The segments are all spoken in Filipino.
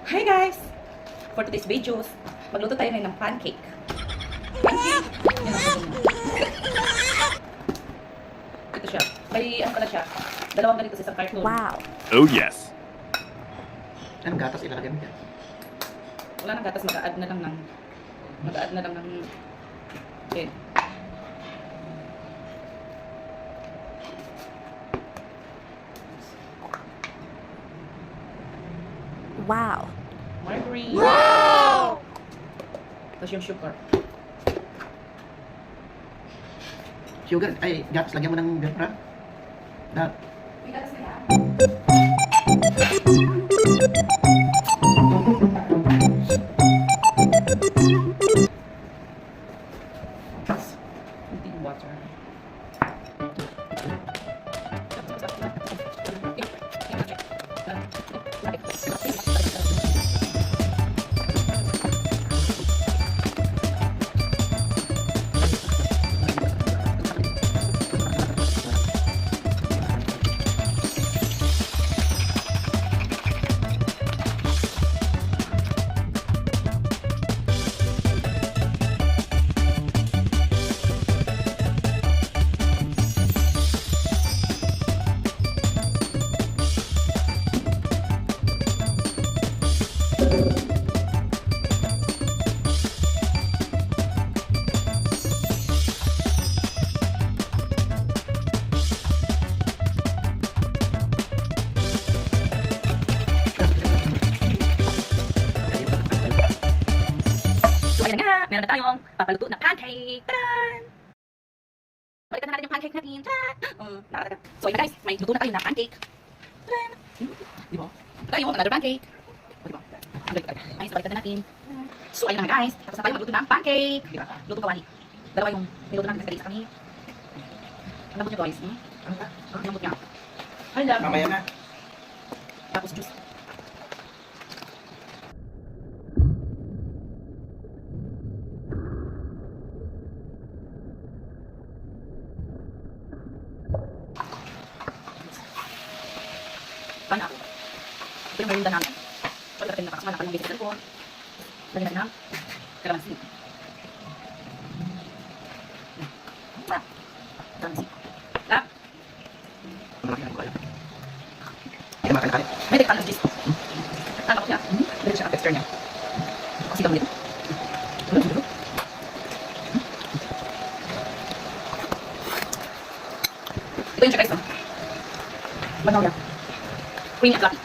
Hi guys! For today's videos, magluto tayo ngayon ng pancake. Pancake! Yan ang sabi mo. Ito siya. May ano pala siya. Dalawang ganito sa isang carton. Wow. Oh yes. Anong gatas ilalagay mo dyan? Wala nang gatas, mag-a-add na lang ng egg. Wow. Margarine. Wow! Tapos yung sugar. Sugar, ay, gatas, lagyan mo ng gapra. Na, May gatas na yan. Kunting water. So, ayan na nga. Meron na tayong papaluto na pancake. Tadan! Balikan na natin yung pancake natin. Tadan! Nakakataga. So, ayan na guys. May luto na tayo na pancake. Tadan! Di ba? Tayo, another pancake. O, di ba? Ayos, balikan na natin. So, ayun na nga guys. Tapos na tayo magluto ng pancake. Di ba? Luto kawali. Dalawa yung niluto natin sa kami. Ang lambot niya guys. ano ba? Ang lambot niya. Ay, lambot. Mamaya na. Tapos juice. Pan ako. Ito yung merinda namin. So, ito natin nakasama na kanyang basic cellphone. Lagyan natin ng kalamansi. Kalamansi. Lap. Malaki na ko alam. Ay, makakali. May tek paano cheese. Tama ko siya. Dito siya ang texture niya. Kasi kami dito. Ito yung siya guys. Banaw niya. Creamy at fluffy.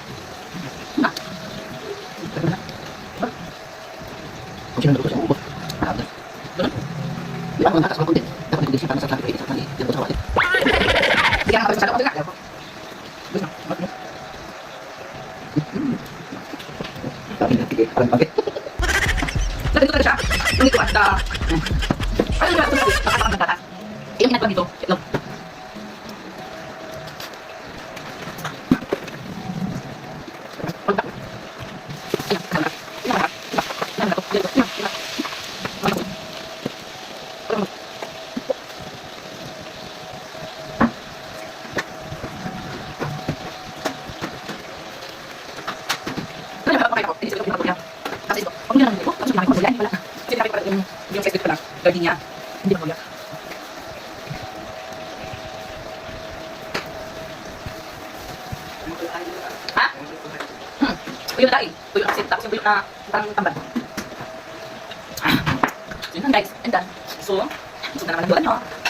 Kung sino naluto siya, ubos. Ganun. Di ba, kung gatas, wag kunti. Dapat may kunti para sa fluffy, sa fluffy. Yan po sa kawali. Hindi ka nakapag masyado. Okay nga. Gusto mo? Sabi na, tigil. Parang bakit? Lagyan ko talaga siya. Yung ito at ano yung ito? Nakasakang ng gatas. Yung ginagawa dito. Itlog. Yung size dito pa lang, gardenia. Hindi magulya. Ha? Tuyo na tayo. Tuyo na kasi, tapos yung tuyo na parang tambal. Yun lang guys, and done. So, gusto na naman ang buwan nyo.